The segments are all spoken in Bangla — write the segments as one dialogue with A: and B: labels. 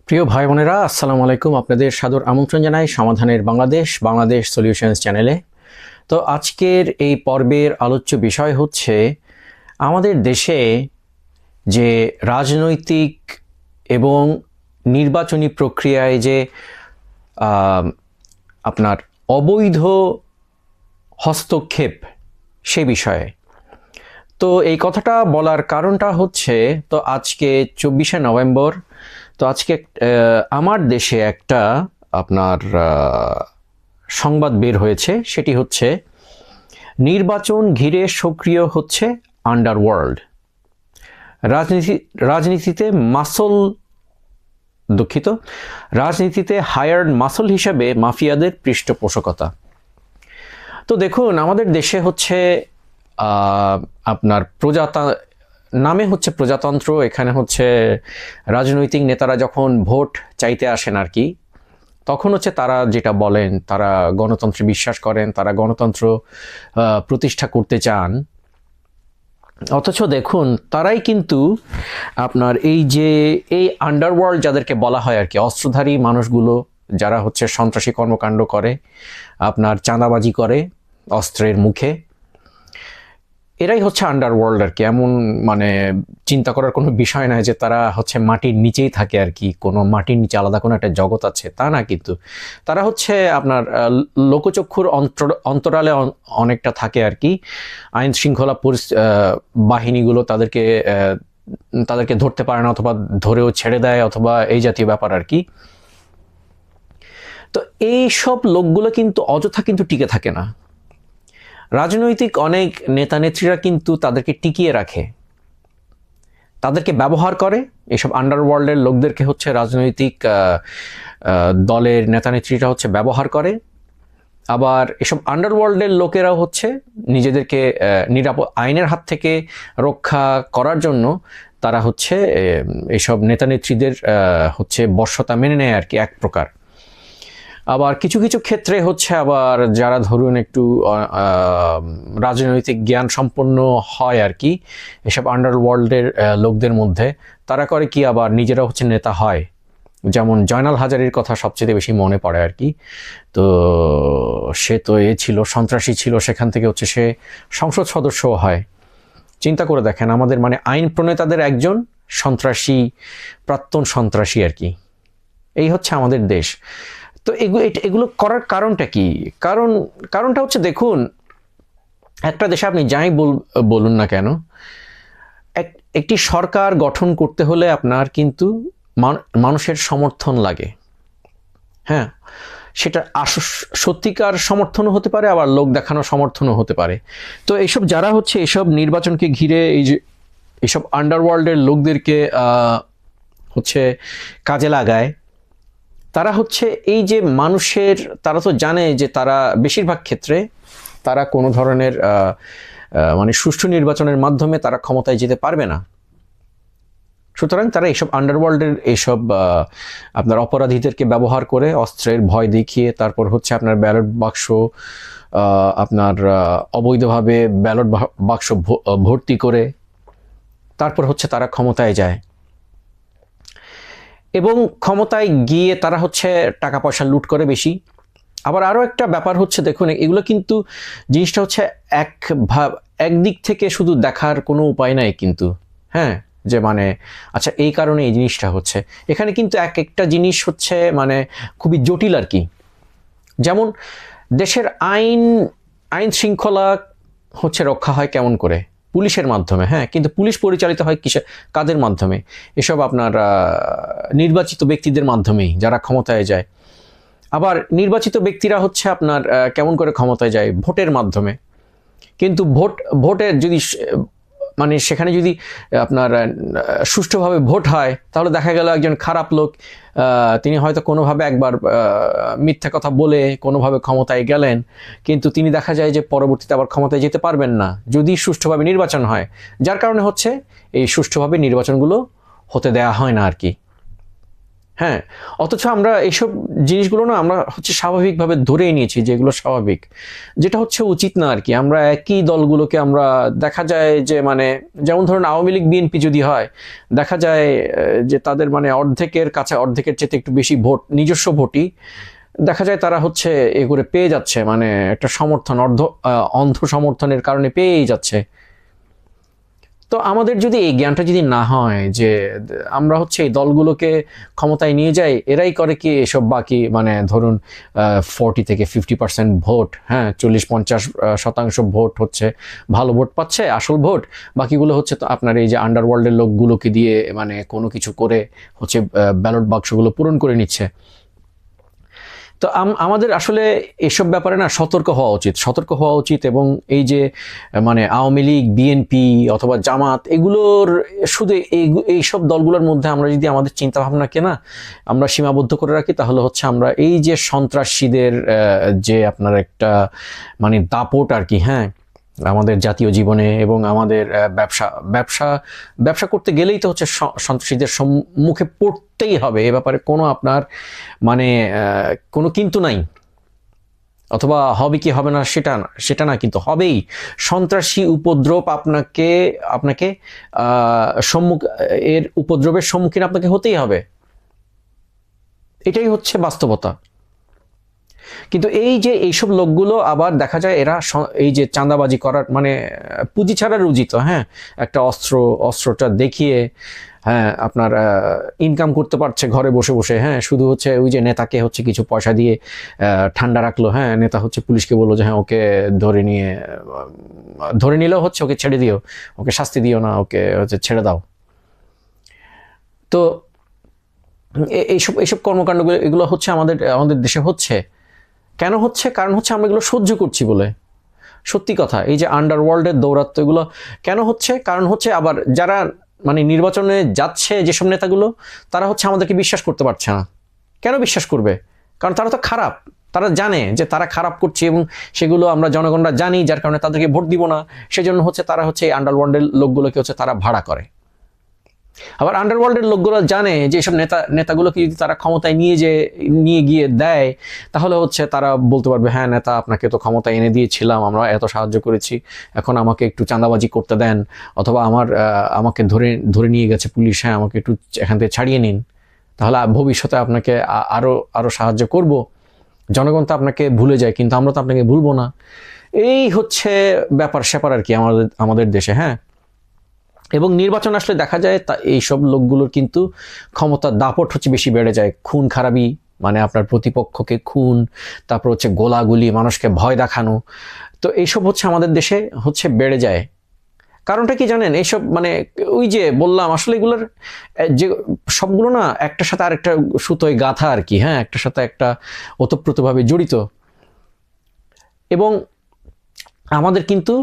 A: প্রিয় ভাই বোনেরা, আসসালামু আলাইকুম। আপনাদের সাদর আমন্ত্রণ জানাই সমাধানের বাংলাদেশ সলিউশনস চ্যানেলে। তো আজকের এই পর্বের আলোচ্য বিষয় হচ্ছে আমাদের দেশে যে রাজনৈতিক এবং নির্বাচনী প্রক্রিয়ায় যে আপনার অবৈধ হস্তক্ষেপ সে বিষয়ে। তো এই কথাটা বলার কারণটা হচ্ছে, তো আজকে 24শে নভেম্বর। তো আজকে আমার দেশে একটা আপনার সংবাদ বের হয়েছে, সেটি হচ্ছে নির্বাচন ঘিরে সক্রিয় হচ্ছে আন্ডারওয়ার্ল্ড। রাজনীতিতে মাসল দুঃখিত রাজনীতিতে হায়ার্ড মাসল হিসাবে মাফিয়াদের পৃষ্ঠপোষকতা। তো দেখুন, আমাদের দেশে হচ্ছে আপনার নামে হচ্ছে প্রজাতন্ত্র। এখানে হচ্ছে রাজনৈতিক নেতারা যখন ভোট চাইতে আসেন আর কি, তখন হচ্ছে তারা যেটা বলেন, তারা গণতন্ত্রে বিশ্বাস করেন, তারা গণতন্ত্র প্রতিষ্ঠা করতে চান। অথচ দেখুন, তারাই কিন্তু আপনার এই আন্ডারওয়ার্ল্ড যাদেরকে বলা হয় আর কি, অস্ত্রধারী মানুষগুলো যারা হচ্ছে সন্ত্রাসী কর্মকাণ্ড করে, আপনার চাঁদাবাজি করে অস্ত্রের মুখে, এরাই হচ্ছে আন্ডারওয়ার্ল্ড আর কি। এমন মানে চিন্তা করার কোনো বিষয় নয় যে তারা হচ্ছে মাটির নিচেই থাকে আর কি, কোনো মাটির নিচে আলাদা কোনো একটা জগৎ আছে, তা না। কিন্তু তারা হচ্ছে আপনার লোকচক্ষুর অন্তরালে অনেকটা থাকে আর কি। আইন শৃঙ্খলা বাহিনীগুলো তাদেরকে ধরতে পারে না, অথবা ধরেও ছেড়ে দেয়, অথবা এই জাতীয় ব্যাপার আর কি। তো এই সব লোকগুলো কিন্তু অযথা কিন্তু টিকে থাকে না। রাজনৈতিক অনেক নেতা নেত্রীরা কিন্তু তাদেরকে টিকিয়ে রাখে, তাদেরকে ব্যবহার করে। এসব আন্ডারওয়ার্ল্ডের লোকদেরকে হচ্ছে রাজনৈতিক দলের নেতা নেত্রীরা হচ্ছে ব্যবহার করে। আবার এসব আন্ডারওয়ার্ল্ডের লোকেরাও হচ্ছে নিজেদেরকে আইনের হাত থেকে রক্ষা করার জন্য তারা হচ্ছে এসব নেতা নেত্রীদের হচ্ছে বশ্যতা মেনে নেয় আর কি, এক প্রকার। আবার কিছু কিছু ক্ষেত্রে হচ্ছে আবার যারা ধরুন একটু রাজনৈতিক জ্ঞান সম্পন্ন হয় আর কি, এসব আন্ডারওয়ার্ল্ডের লোকদের মধ্যে, তারা করে কি, আবার নিজেরা হচ্ছে নেতা হয়। যেমন জয়নাল হাজারীর কথা সবচেয়ে বেশি মনে পড়ে আর কি। তো সে তো ছিল, সন্ত্রাসী ছিল, সেখান থেকে হচ্ছে সে সংসদ সদস্যও হয়। চিন্তা করে দেখেন, আমাদের মানে আইন প্রণেতাদের একজন সন্ত্রাসী, প্রাক্তন সন্ত্রাসী আর কি। এই হচ্ছে আমাদের দেশ। তো এগুলো করার কারণটা কি? কারণটা হচ্ছে, দেখুন, একটা দেশে আপনি যাই বলুন না কেন, একটি সরকার গঠন করতে হলে আপনার কিন্তু মানুষের সমর্থন লাগে। হ্যাঁ, সেটা সত্যিকার সমর্থনও হতে পারে, আবার লোক দেখানো সমর্থনও হতে পারে। তো এইসব যারা হচ্ছে এসব নির্বাচনকে ঘিরে এইসব আন্ডারওয়ার্ল্ডের লোকদেরকে হচ্ছে কাজে লাগায়, তারা হচ্ছে এই যে মানুষের, তারা তো জানে যে তারা বেশিরভাগ ক্ষেত্রে তারা কোনো ধরনের মানে সুষ্ঠু নির্বাচনের মাধ্যমে তারা ক্ষমতায় যেতে পারবে না। সুতরাং তারা এইসব আন্ডারওয়ার্ল্ডের এইসব আপনার অপরাধীদেরকে ব্যবহার করে, অস্ত্রের ভয় দেখিয়ে, তারপর হচ্ছে আপনার ব্যালট বাক্স আপনার অবৈধভাবে ব্যালট বাক্স ভর্তি করে তারপর হচ্ছে তারা ক্ষমতায় যায়। এবং ক্ষমতায় গিয়ে তারা হচ্ছে টাকা পয়সা লুট করে বেশি। আবার আরও একটা ব্যাপার হচ্ছে, দেখুন, এগুলো কিন্তু জিনিসটা হচ্ছে একদিক থেকে শুধু দেখার কোনো উপায় নাই কিন্তু। হ্যাঁ, যে মানে আচ্ছা এই কারণে এই জিনিসটা হচ্ছে, এখানে কিন্তু এক একটা জিনিস হচ্ছে মানে খুবই জটিল আর কি। যেমন দেশের আইন শৃঙ্খলা হচ্ছে রক্ষা হয় কেমন করে? পুলিশের মাধ্যমে। হ্যাঁ, কিন্তু পুলিশ পরিচালিত হয় কাদের মাধ্যমে? এসব আপনার নির্বাচিত ব্যক্তিদের মাধ্যমেই, যারা ক্ষমতায় যায়। আবার নির্বাচিত ব্যক্তিরা হচ্ছে আপনার কেমন করে ক্ষমতায় যায়? ভোটের মাধ্যমে। কিন্তু ভোটের যদি মানে সেখানে যদি আপনার সুষ্ঠুভাবে ভোট হয়, তাহলে দেখা গেল একজন খারাপ লোক, তিনি হয়তো কোনোভাবে একবার মিথ্যা কথা বলে কোনোভাবে ক্ষমতায় গেলেন, কিন্তু তিনি দেখা যায় যে পরবর্তীতে আবার ক্ষমতায় যেতে পারবেন না যদি সুষ্ঠুভাবে নির্বাচন হয়। যার কারণে হচ্ছে এই সুষ্ঠুভাবে নির্বাচনগুলো হতে দেয়া হয় না আর কি। হ্যাঁ, অথচ আমরা এইসব জিনিসগুলো না আমরা হচ্ছে স্বাভাবিকভাবে ধরেই নিয়েছি যে এগুলো স্বাভাবিক, যেটা হচ্ছে উচিত না আর কি। আমরা একই দলগুলোকে আমরা দেখা যায় যে মানে যেমন ধরুন আওয়ামী লীগ বিএনপি যদি হয়, দেখা যায় যে তাদের মানে অর্ধেকের কাছে অর্ধেকের চেয়ে একটু বেশি ভোট, নিজস্ব ভোটই দেখা যায় তারা হচ্ছে এ করে পেয়ে যাচ্ছে, মানে একটা সমর্থন অন্ধ সমর্থনের কারণে পেয়েই যাচ্ছে। তো আমাদের যদি এই জ্ঞানটা যদি না হয় যে আমরা হচ্ছে এই দলগুলোকে ক্ষমতায় নিয়ে যাই, এরাই করে কি এসব বাকি মানে ধরুন 40 থেকে 50% ভোট, হ্যাঁ 40-50% ভোট হচ্ছে ভালো ভোট পাচ্ছে, আসল ভোট, বাকিগুলো হচ্ছে তো আপনার এই যে আন্ডারওয়ার্ল্ডের লোকগুলোকে দিয়ে মানে কোনো কিছু করে হচ্ছে ব্যালট বাক্সগুলো পূরণ করে নিচ্ছে। তো আমাদের আসলে এসব ব্যাপারে না সতর্ক হওয়া উচিত। এবং এই যে মানে আওয়ামী লীগ বিএনপি অথবা জামাত এগুলোর শুধু এইসব দলগুলোর মধ্যে আমরা যদি আমাদের চিন্তা ভাবনাকে না আমরা সীমাবদ্ধ করে রাখি, তাহলে হচ্ছে আমরা এই যে সন্ত্রাসীদের যে আপনার একটা মানে দাপট আর কি, হ্যাঁ আমাদের জাতীয় জীবনে এবং আমাদের ব্যবসা করতে গেলেই তো হচ্ছে সন্ত্রাসীদের সম্মুখে পড়তেই হবে, এ ব্যাপারে কোনো আপনার মানে কোনো কিন্তু নাই, অথবা হবে কি হবে না সেটা না, কিন্তু হবেই। সন্ত্রাসী উপদ্রব আপনাকে এর উপদ্রবের সম্মুখীন আপনাকে হতেই হবে, এটাই হচ্ছে বাস্তবতা। কিন্তু এই যে এইসব লোকগুলো আবার দেখা যায় এরা এই যে চাঁদাবাজি করার মানে পুঁজি ছাড়া রুজিত, হ্যাঁ একটা অস্ত্রটা দেখিয়ে হ্যাঁ আপনার ইনকাম করতে পারছে ঘরে বসে বসে, হ্যাঁ শুধু হচ্ছে ওই যে নেতাকে হচ্ছে কিছু পয়সা দিয়ে ঠান্ডা রাখলো, হ্যাঁ নেতা হচ্ছে পুলিশকে বললো যে হ্যাঁ ওকে ধরে নিলেও হচ্ছে ওকে ছেড়ে দিও, ওকে শাস্তি দিও না, ওকে হচ্ছে ছেড়ে দাও। তো এইসব কর্মকাণ্ডগুলো এগুলো হচ্ছে আমাদের দেশে হচ্ছে। কেন হচ্ছে? কারণ হচ্ছে আমরা এগুলো সহ্য করছি বলে। সত্যি কথা, এই যে আন্ডারওয়ার্ল্ডের দৌরাত্ম্য এগুলো কেন হচ্ছে? কারণ হচ্ছে আবার যারা মানে নির্বাচনে যাচ্ছে যেসব নেতাগুলো, তারা হচ্ছে আমাদেরকে বিশ্বাস করতে পারছে না। কেন বিশ্বাস করবে? কারণ তারা তো খারাপ, তারা জানে যে তারা খারাপ করছে এবং সেগুলো আমরা জনগণরা জানি, যার কারণে তাদেরকে ভোট দিব না। সেজন্য হচ্ছে তারা হচ্ছে এই আন্ডারওয়ার্ল্ডের লোকগুলোকে হচ্ছে তারা ভাড়া করে। আবার আন্ডারওয়ার্ল্ডের লোকগুলো জানে যে এসব নেতাগুলোকে যদি তারা ক্ষমতায় নিয়ে গিয়ে দেয়, তাহলে হচ্ছে তারা বলতে পারবে হ্যাঁ নেতা আপনাকে তো ক্ষমতায় এনে দিয়েছিলাম, আমরা এত সাহায্য করেছি, এখন আমাকে একটু চাঁদাবাজি করতে দেন, অথবা আমাকে ধরে নিয়ে গেছে পুলিশ, হ্যাঁ আমাকে একটু এখান থেকে ছাড়িয়ে নিন, তাহলে ভবিষ্যতে আপনাকে আরো সাহায্য করব। জনগণ তো আপনাকে ভুলে যায়, কিন্তু আমরা তো আপনাকে ভুলবো না। এই হচ্ছে ব্যাপার স্যাপার আর কি আমাদের দেশে, হ্যাঁ। এবং নির্বাচন আসলে দেখা যায় এইসব লোকগুলোর কিন্তু ক্ষমতার দাপট হচ্ছে বেশি বেড়ে যায়। খুন খারাপি মানে আপনার প্রতিপক্ষকে খুন, তারপর হচ্ছে গোলাগুলি, মানুষকে ভয় দেখানো, তো এইসব হচ্ছে আমাদের দেশে হচ্ছে বেড়ে যায়। কারণটা কি জানেন? এইসব মানে ওই যে বললাম আসলে এগুলোর যে সবগুলো না একটার সাথে আরেকটা সুতোয় গাঁথা আর কি, হ্যাঁ একটার সাথে একটা ওতপ্রোতভাবে জড়িত। এবং আমাদের কিন্তু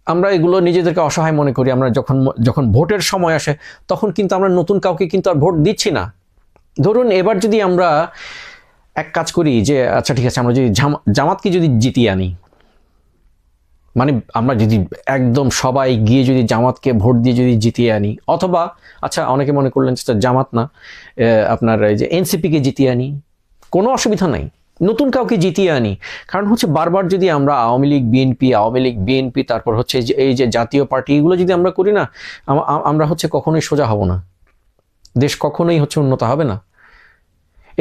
A: আমরা এগুলো নিজেদেরকে অসহায় মনে করি। আমরা যখন ভোটের সময় আসে তখন কিন্তু আমরা নতুন কাউকে কিন্তু আর ভোট দিচ্ছি না। ধরুন এবার যদি আমরা এক কাজ করি যে আচ্ছা ঠিক আছে আমরা যদি জামাতকে যদি জিতিয়ে আনি, মানে আমরা যদি একদম সবাই গিয়ে যদি জামাতকে ভোট দিয়ে যদি জিতিয়ে আনি, অথবা আচ্ছা অনেকে মনে করলেন যে জামাত না আপনার এই যে এনসিপিকে জিতিয়ে আনি, কোনো অসুবিধা নাই, নতুন কাউকে জিতিয়ে আনি। কারণ হচ্ছে বারবার যদি আমরা আওয়ামী লীগ বিএনপি তারপর হচ্ছে এই যে জাতীয় পার্টি এগুলো যদি আমরা করি না, আমরা হচ্ছে কখনোই সোজা হব না, দেশ কখনোই হচ্ছে উন্নত হবে না।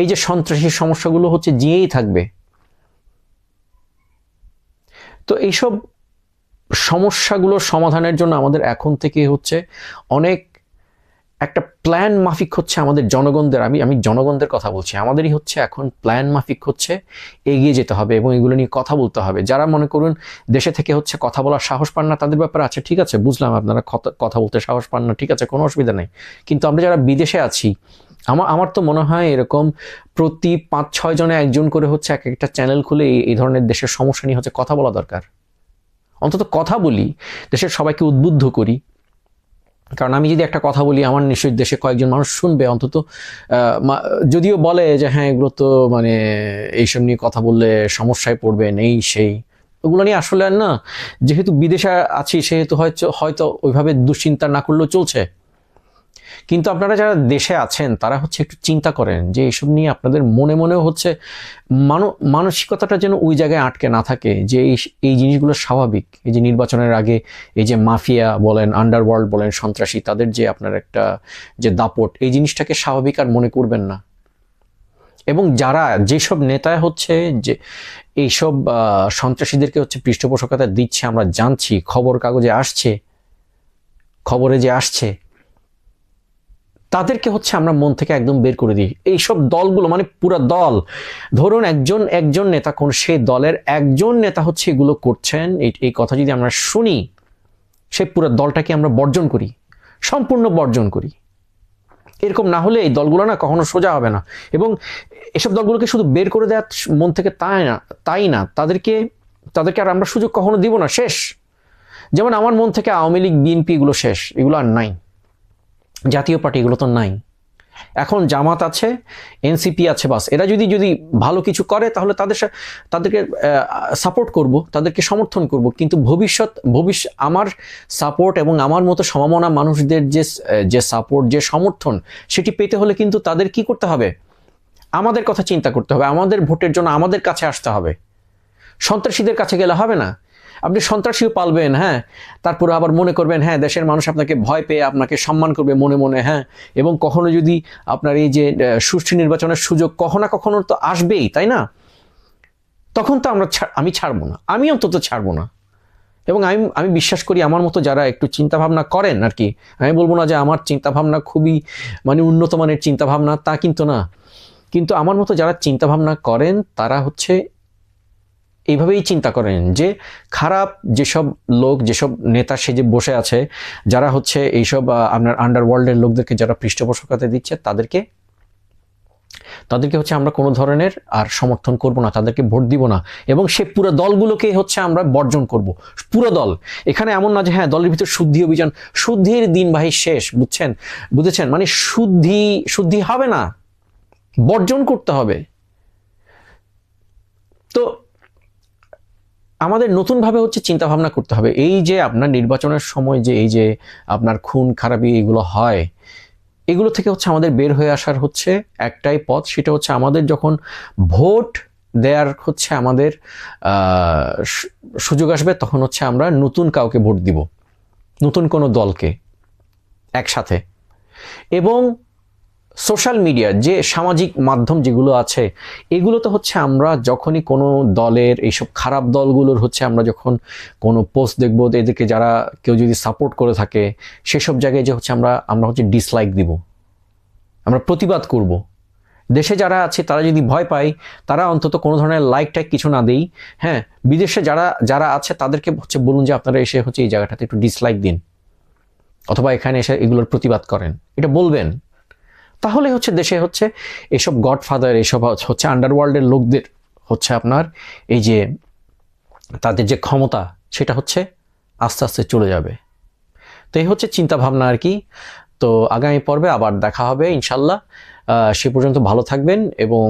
A: এই যে সন্ত্রাসী সমস্যাগুলো হচ্ছে জিয়েই থাকবে। তো এইসব সমস্যাগুলো সমাধানের জন্য আমাদের এখন থেকে হচ্ছে অনেক একটা প্ল্যান মাফিক হচ্ছে আমাদের জনগণদের, আমি জনগণদের কথা বলছি, আমাদেরই হচ্ছে এখন প্ল্যান মাফিক হচ্ছে এগিয়ে যেতে হবে এবং এগুলো নিয়ে কথা বলতে হবে। যারা মনে করুন দেশে থেকে হচ্ছে কথা বলার সাহস পান না, তাদের ব্যাপারে আছে ঠিক আছে, বুঝলাম আপনারা কথা বলতে সাহস পান না, ঠিক আছে কোনো অসুবিধা নেই। কিন্তু আমরা যারা বিদেশে আছি, আমার তো মনে হয় এরকম প্রতি 5-6 জনে একজন করে হচ্ছে একটা চ্যানেল খুলে এই ধরনের দেশের সমস্যা নিয়ে হচ্ছে কথা বলা দরকার। অন্তত কথা বলি, দেশের সবাইকে উদ্বুদ্ধ করি। কারণ আমি যদি একটা কথা বলি আমার নিশ্চয়ই দেশে কয়েকজন মানুষ শুনবে অন্তত, যদিও বলে যে হ্যাঁ এগুলো তো মানে এইসব নিয়ে কথা বললে সমস্যায় পড়বে নেই সেই, ওগুলো নিয়ে আসলে না, যেহেতু বিদেশে আছি সেহেতু হয়তো ওইভাবে দুশ্চিন্তা না করলেও চলছে। কিন্তু আপনারা যারা দেশে আছেন তারা হচ্ছে একটু চিন্তা করেন যে এইসব নিয়ে আপনাদের মনে মনেও হচ্ছে মানসিকতাটা যেন ওই জায়গায় আটকে না থাকে, যে এই জিনিসগুলো স্বাভাবিক। এই যে নির্বাচনের আগে এই যে মাফিয়া বলেন, আন্ডারওয়ার্ল্ড বলেন, সন্ত্রাসী, তাদের যে আপনার একটা যে দাপট, এই জিনিসটাকে স্বাভাবিক আর মনে করবেন না। এবং যারা যেসব নেতা হচ্ছে যে এইসব সন্ত্রাসীদেরকে হচ্ছে পৃষ্ঠপোষকতা দিচ্ছে, আমরা জানছি, খবর কাগজে আসছে, খবরে যে আসছে, তাদেরকে হচ্ছে আমরা মন থেকে একদম বের করে দিই। এইসব দলগুলো মানে পুরো দল, ধরুন একজন নেতা, কোন সেই দলের একজন নেতা হচ্ছে এগুলো করছেন, এই কথা যদি আমরা শুনি, সে পুরো দলটাকে আমরা বর্জন করি, সম্পূর্ণ বর্জন করি। এরকম না হলে এই দলগুলো না কখনো সোজা হবে না। এবং এসব দলগুলোকে শুধু বের করে দেওয়ার মন থেকে তাই না, তাদেরকে আর আমরা সুযোগ কখনো দিব না, শেষ। যেমন আমার মন থেকে আওয়ামী লীগ, বিএনপি এগুলো শেষ, এগুলো আর নাই। জাতীয় পার্টি এগুলো তো নাই। এখন জামাত আছে, এনসিপি আছে, বাস। এরা যদি ভালো কিছু করে তাহলে তাদেরকে সাপোর্ট করব, তাদেরকে সমর্থন করব। কিন্তু ভবিষ্যৎ আমার সাপোর্ট এবং আমার মতো সমমনা মানুষদের যে সাপোর্ট, যে সমর্থন, সেটি পেতে হলে কিন্তু তাদের কি করতে হবে? আমাদের কথা চিন্তা করতে হবে, আমাদের ভোটের জন্য আমাদের কাছে আসতে হবে। সন্ত্রাসীদের কাছে গেলে হবে না। আপনি সন্ত্রাসীও পালবেন, হ্যাঁ, তারপরে আবার মনে করবেন হ্যাঁ দেশের মানুষ আপনাকে ভয় পেয়ে আপনাকে সম্মান করবে মনে মনে, হ্যাঁ। এবং কখনো যদি আপনার এই যে সুষ্ঠু নির্বাচনের সুযোগ কখনো না কখনো তো আসবেই, তাই না? তখন তো আমি ছাড়বো না, আমি অন্তত ছাড়বো না। এবং আমি বিশ্বাস করি আমার মতো যারা একটু চিন্তাভাবনা করেন আর কি, আমি বলবো না যে আমার চিন্তাভাবনা খুবই মানে উন্নত মানের চিন্তাভাবনা, তা কিন্তু না। কিন্তু আমার মতো যারা চিন্তাভাবনা করেন তারা হচ্ছে এইভাবেই চিন্তা করেন যে খারাপ যেসব লোক, যেসব নেতা সেজে বসে আছে, যারা হচ্ছে এইসব আপনার আন্ডারওয়ার্ল্ডের লোকদেরকে যারা পৃষ্ঠপোষকতা দিচ্ছে, তাদেরকে হচ্ছে আমরা কোনো ধরনের আর সমর্থন করব না, তাদেরকে ভোট দিব না। এবং সে পুরো দলগুলোকে হচ্ছে আমরা বর্জন করব, পুরো দল। এখানে এমন না যে হ্যাঁ দলের ভিতর শুদ্ধি অভিযান, শুদ্ধির দিন ভাই শেষ, বুঝেছেন? মানে শুদ্ধি হবে না, বর্জন করতে হবে। তো আমাদের নতুনভাবে হচ্ছে চিন্তা ভাবনা করতে হবে। এই যে আপনার নির্বাচনের সময় যে এই যে আপনার খুন খারাপি এগুলো হয়, এগুলো থেকে হচ্ছে আমাদের বের হয়ে আসার হচ্ছে একটাই পথ, সেটা হচ্ছে আমাদের যখন ভোট দেওয়ার হচ্ছে আমাদের সুযোগ আসবে, তখন হচ্ছে আমরা নতুন কাউকে ভোট দিব, নতুন কোনো দলকে একসাথে। এবং সোশ্যাল মিডিয়া, যে সামাজিক মাধ্যম যেগুলো আছে, এগুলোতে হচ্ছে আমরা যখনই কোনো দলের, এইসব খারাপ দলগুলোর হচ্ছে আমরা যখন কোনো পোস্ট দেখবো, এদেরকে যারা কেউ যদি সাপোর্ট করে থাকে, সেসব জায়গায় যে হচ্ছে আমরা হচ্ছে ডিসলাইক দিব, আমরা প্রতিবাদ করব। দেশে যারা আছে তারা যদি ভয় পায়, তারা অন্তত কোনো ধরনের লাইক টাইক কিছু না দেই, হ্যাঁ। বিদেশে যারা আছে তাদেরকে হচ্ছে বলুন যে আপনারা এসে হচ্ছে এই জায়গাটাতে একটু ডিসলাইক দিন, অথবা এখানে এসে এগুলোর প্রতিবাদ করেন, এটা বলবেন। তাহলে হচ্ছে দেশে হচ্ছে এসব গডফাদার, এসব হচ্ছে আন্ডারওয়ার্ল্ডের লোকদের হচ্ছে আপনার এই যে তাদের যে ক্ষমতা, সেটা হচ্ছে আস্তে আস্তে চলে যাবে। তো এই হচ্ছে চিন্তা ভাবনা আর কি। তো আগামী পর্বে আবার দেখা হবে ইনশাল্লাহ। সে পর্যন্ত ভালো থাকবেন, এবং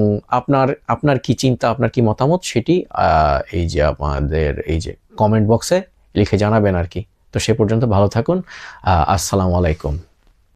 A: আপনার কি চিন্তা, আপনার কি মতামত, সেটি এই যে আমাদের এই যে কমেন্ট বক্সে লিখে জানাবেন আর কি। তো সে পর্যন্ত ভালো থাকুন। আসসালামু আলাইকুম।